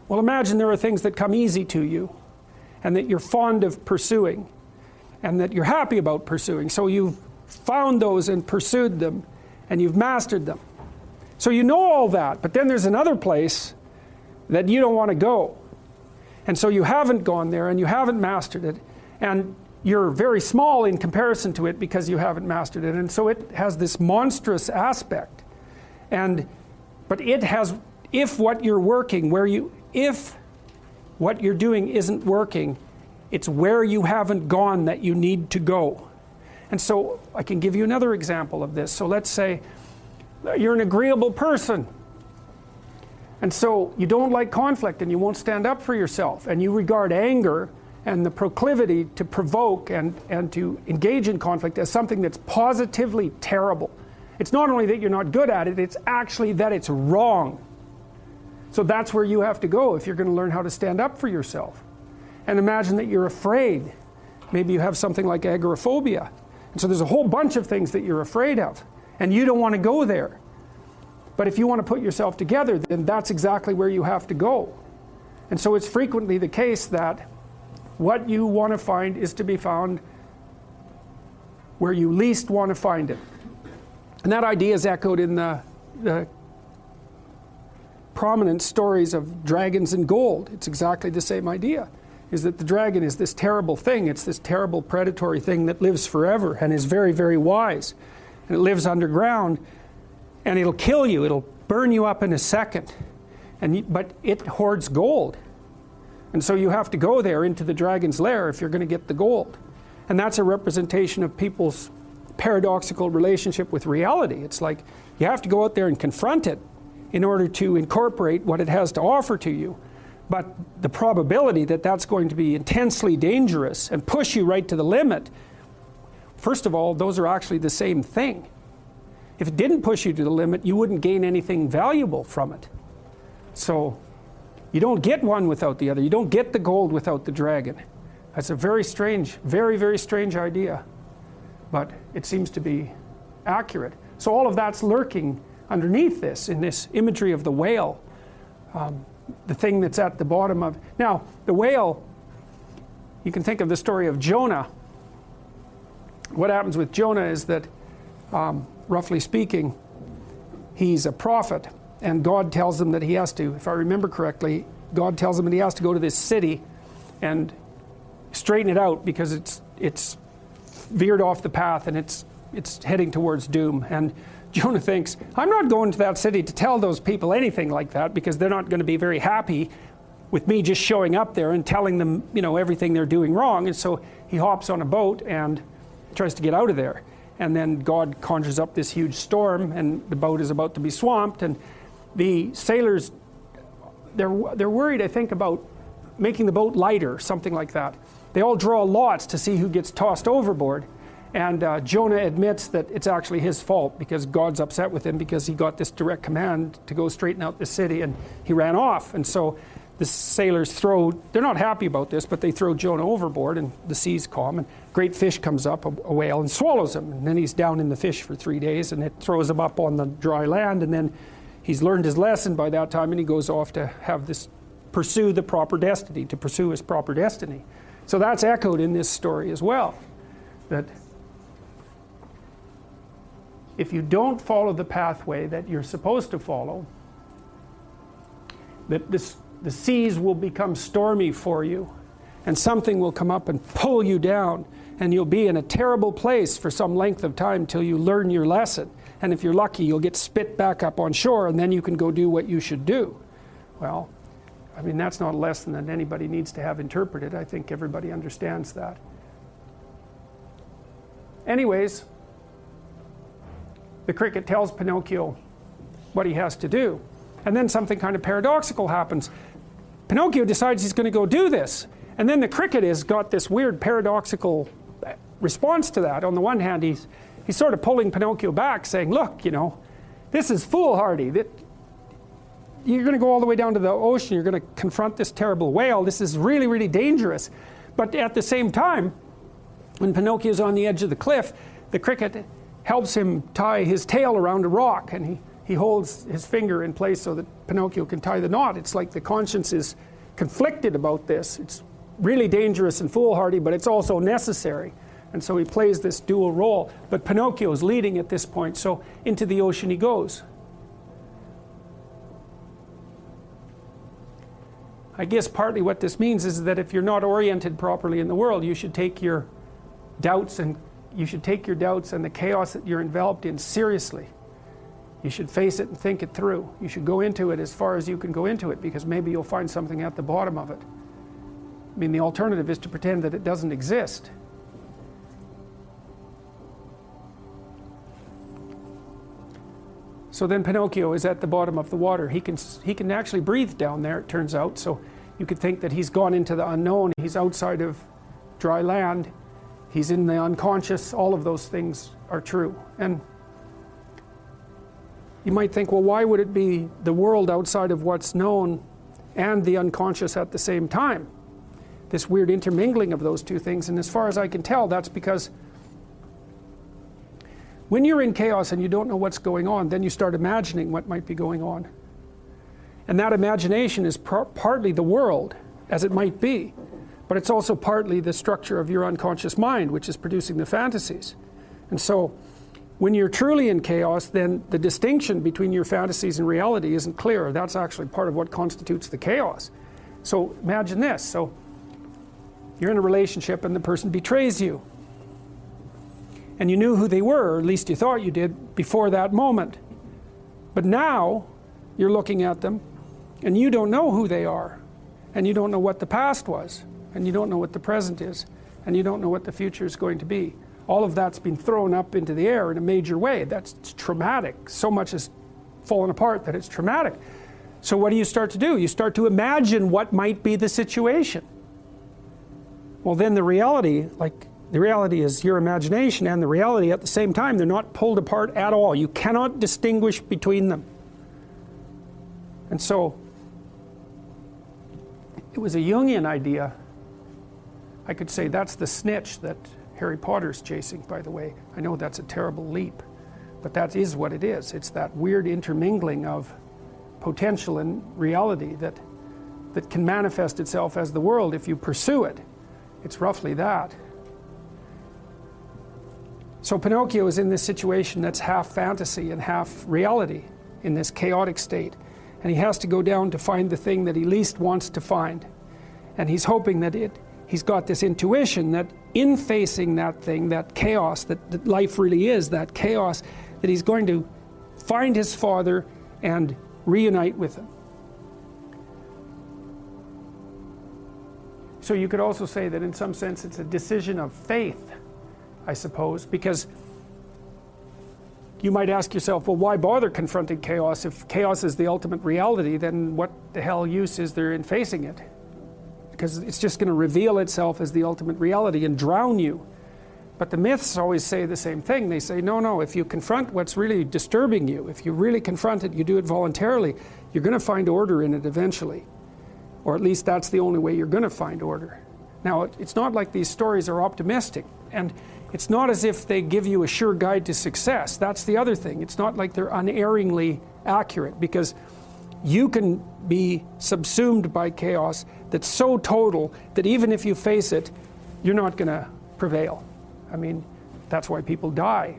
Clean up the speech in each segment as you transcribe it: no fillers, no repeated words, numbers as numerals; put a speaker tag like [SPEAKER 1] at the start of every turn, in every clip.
[SPEAKER 1] Well, imagine there are things that come easy to you and that you're fond of pursuing and that you're happy about pursuing. So you've found those and pursued them and you've mastered them. So you know all that, but then there's another place that you don't want to go. And so you haven't gone there and you haven't mastered it, and you're very small in comparison to it because you haven't mastered it. And so it has this monstrous aspect. But it has, if what you're working, if what you're doing isn't working, it's where you haven't gone that you need to go. And so I can give you another example of this. So let's say you're an agreeable person. And so you don't like conflict and you won't stand up for yourself. And you regard anger and the proclivity to provoke and to engage in conflict as something that's positively terrible. It's not only that you're not good at it, it's actually that it's wrong. So that's where you have to go if you're going to learn how to stand up for yourself. And imagine that you're afraid. Maybe you have something like agoraphobia. And so there's a whole bunch of things that you're afraid of, and you don't want to go there. But if you want to put yourself together, then that's exactly where you have to go. And so it's frequently the case that what you want to find is to be found where you least want to find it. And that idea is echoed in the prominent stories of dragons and gold. It's exactly the same idea, is that the dragon is this terrible thing. It's this terrible predatory thing that lives forever and is very, very wise. And it lives underground, and it'll kill you. It'll burn you up in a second. But it hoards gold. And so you have to go there into the dragon's lair if you're going to get the gold. And that's a representation of people's paradoxical relationship with reality. It's like you have to go out there and confront it in order to incorporate what it has to offer to you. But the probability that that's going to be intensely dangerous and push you right to the limit, first of all, those are actually the same thing. If it didn't push you to the limit, you wouldn't gain anything valuable from it. So you don't get one without the other. You don't get the gold without the dragon. That's a very strange, very, very strange idea. But it seems to be accurate. So all of that's lurking underneath this, in this imagery of the whale. The thing that's at the bottom of... Now, the whale, you can think of the story of Jonah. What happens with Jonah is that, roughly speaking, he's a prophet. And God tells him that he has to, if I remember correctly, God tells him that he has to go to this city and straighten it out because it's veered off the path and it's heading towards doom. And Jonah thinks, I'm not going to that city to tell those people anything like that because they're not going to be very happy with me just showing up there and telling them, everything they're doing wrong. And so he hops on a boat and tries to get out of there. And then God conjures up this huge storm and the boat is about to be swamped, and the sailors, they're worried, I think, about making the boat lighter, something like that. They all draw lots to see who gets tossed overboard. And Jonah admits that it's actually his fault because God's upset with him because he got this direct command to go straighten out the city and he ran off. And so the sailors they're not happy about this, but they throw Jonah overboard and the sea's calm and a great fish comes up, a whale, and swallows him. And then he's down in the fish for 3 days and it throws him up on the dry land, and then he's learned his lesson by that time and he goes off to pursue the proper destiny, to pursue his proper destiny. So that's echoed in this story as well. That if you don't follow the pathway that you're supposed to follow, that the seas will become stormy for you and something will come up and pull you down and you'll be in a terrible place for some length of time till you learn your lesson. And if you're lucky, you'll get spit back up on shore and then you can go do what you should do. Well, I mean, that's not a lesson that anybody needs to have interpreted. I think everybody understands that. Anyways, the cricket tells Pinocchio what he has to do. And then something kind of paradoxical happens. Pinocchio decides he's going to go do this. And then the cricket has got this weird paradoxical response to that. On the one hand, he's sort of pulling Pinocchio back, saying, look, this is foolhardy. You're going to go all the way down to the ocean. You're going to confront this terrible whale. This is really, really dangerous. But at the same time, when Pinocchio's on the edge of the cliff, the cricket helps him tie his tail around a rock, and he he holds his finger in place so that Pinocchio can tie the knot. It's like the conscience is conflicted about this. It's really dangerous and foolhardy, but it's also necessary. And so he plays this dual role. But Pinocchio is leading at this point, so into the ocean he goes. I guess partly what this means is that if you're not oriented properly in the world, you should take your doubts and the chaos that you're enveloped in seriously. You should face it and think it through. You should go into it as far as you can go into it, because maybe you'll find something at the bottom of it. I mean, the alternative is to pretend that it doesn't exist. So then Pinocchio is at the bottom of the water. He can actually breathe down there, it turns out. So you could think that he's gone into the unknown. He's outside of dry land. He's in the unconscious. All of those things are true. And you might think, well, why would it be the world outside of what's known and the unconscious at the same time? This weird intermingling of those two things. And as far as I can tell, that's because when you're in chaos and you don't know what's going on, then you start imagining what might be going on. And that imagination is partly the world, as it might be, but it's also partly the structure of your unconscious mind, which is producing the fantasies. And so when you're truly in chaos, then the distinction between your fantasies and reality isn't clear. That's actually part of what constitutes the chaos. So imagine this. So you're in a relationship and the person betrays you. And you knew who they were, or at least you thought you did, before that moment. But now you're looking at them and you don't know who they are. And you don't know what the past was. And you don't know what the present is. And you don't know what the future is going to be. All of that's been thrown up into the air in a major way. That's traumatic. So much has fallen apart that it's traumatic. So what do you start to do? You start to imagine what might be the situation. Well, then the reality is your imagination and the reality at the same time. They're not pulled apart at all. You cannot distinguish between them. And so it was a Jungian idea. I could say that's the snitch that Harry Potter's chasing, by the way. I know that's a terrible leap, but that is what it is. It's that weird intermingling of potential and reality that can manifest itself as the world if you pursue it. It's roughly that. So Pinocchio is in this situation that's half fantasy and half reality, in this chaotic state. And he has to go down to find the thing that he least wants to find. And he's hoping that he's got this intuition that in facing that thing, that chaos, that life really is, that chaos, that he's going to find his father and reunite with him. So you could also say that in some sense it's a decision of faith, I suppose, because you might ask yourself, well, why bother confronting chaos? If chaos is the ultimate reality, then what the hell use is there in facing it? Because it's just going to reveal itself as the ultimate reality and drown you. But the myths always say the same thing. They say, no, if you confront what's really disturbing you, if you really confront it, you do it voluntarily, you're going to find order in it eventually. Or at least that's the only way you're going to find order. Now, it's not like these stories are optimistic. And it's not as if they give you a sure guide to success. That's the other thing. It's not like they're unerringly accurate, because you can be subsumed by chaos that's so total that even if you face it, you're not going to prevail. I mean, that's why people die.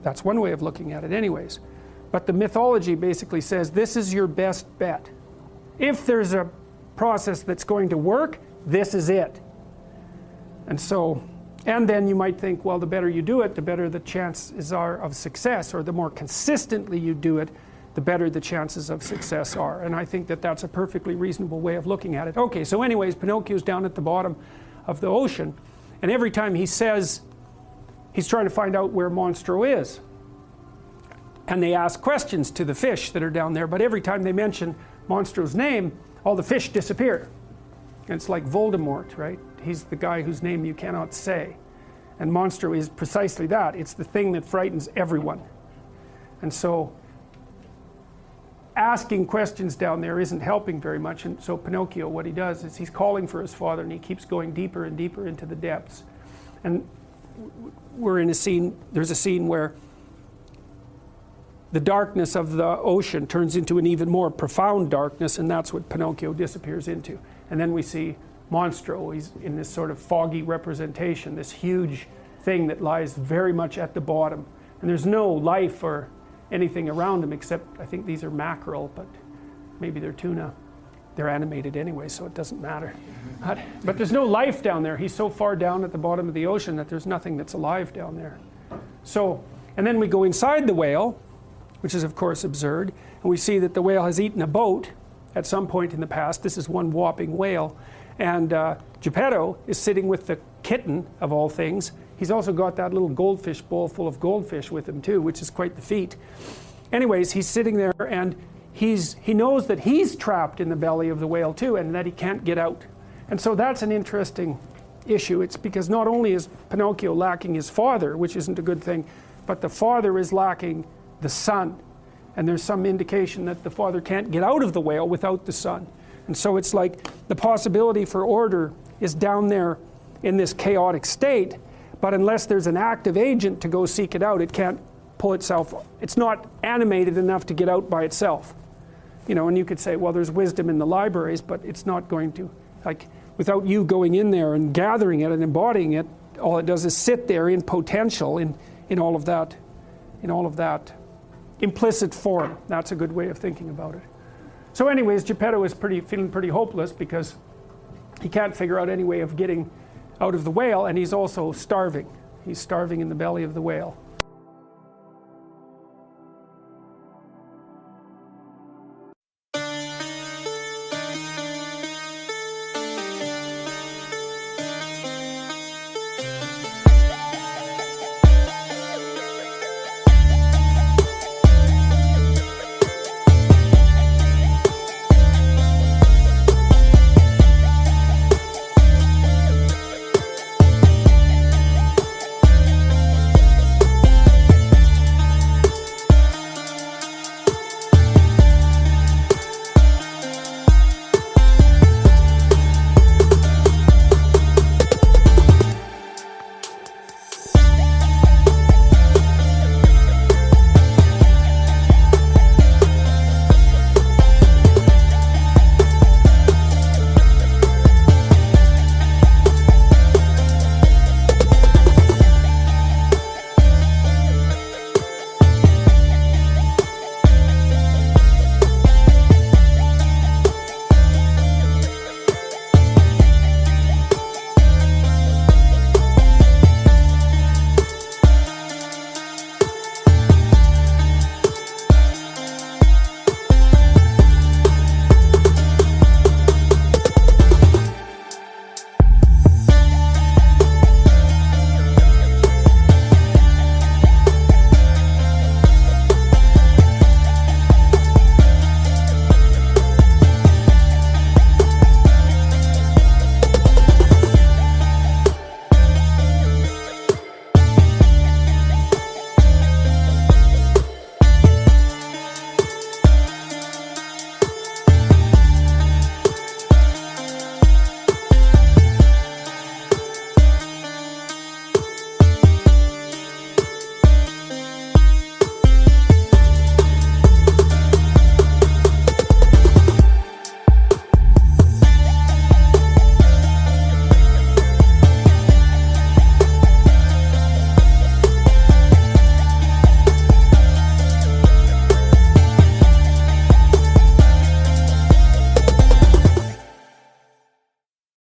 [SPEAKER 1] That's one way of looking at it anyways. But the mythology basically says this is your best bet. If there's a process that's going to work, this is it. And then you might think, well, the better you do it, the better the chances are of success, or the more consistently you do it, the better the chances of success are. And I think that that's a perfectly reasonable way of looking at it. Okay, so anyways, Pinocchio's down at the bottom of the ocean, and every time he says he's trying to find out where Monstro is, and they ask questions to the fish that are down there, but every time they mention Monstro's name, all the fish disappear. And it's like Voldemort, right? He's the guy whose name you cannot say. And Monstro is precisely that. It's the thing that frightens everyone. And so asking questions down there isn't helping very much. And so Pinocchio, what he does is he's calling for his father, and he keeps going deeper and deeper into the depths. And we're in a scene, there's a scene where the darkness of the ocean turns into an even more profound darkness, and that's what Pinocchio disappears into. And then we see Monstro. He's in this sort of foggy representation, this huge thing that lies very much at the bottom. And there's no life or anything around him except, I think these are mackerel, but maybe they're tuna. They're animated anyway, so it doesn't matter. But there's no life down there. He's so far down at the bottom of the ocean that there's nothing that's alive down there. So, and then we go inside the whale, which is of course absurd, and we see that the whale has eaten a boat at some point in the past. This is one whopping whale. And Geppetto is sitting with the kitten, of all things. He's also got that little goldfish bowl full of goldfish with him too, which is quite the feat. Anyways, he's sitting there, and he knows that he's trapped in the belly of the whale too, and that he can't get out. And so that's an interesting issue. It's because not only is Pinocchio lacking his father, which isn't a good thing, but the father is lacking the son. And there's some indication that the father can't get out of the whale without the son. And so it's like the possibility for order is down there in this chaotic state, but unless there's an active agent to go seek it out, it can't pull itself. It's not animated enough to get out by itself. You know, and you could say, well, there's wisdom in the libraries, but it's not going to, like, without you going in there and gathering it and embodying it, all it does is sit there in potential, in all of that implicit form. That's a good way of thinking about it. So anyways, Geppetto is feeling pretty hopeless because he can't figure out any way of getting out of the whale, and he's also starving. He's starving in the belly of the whale.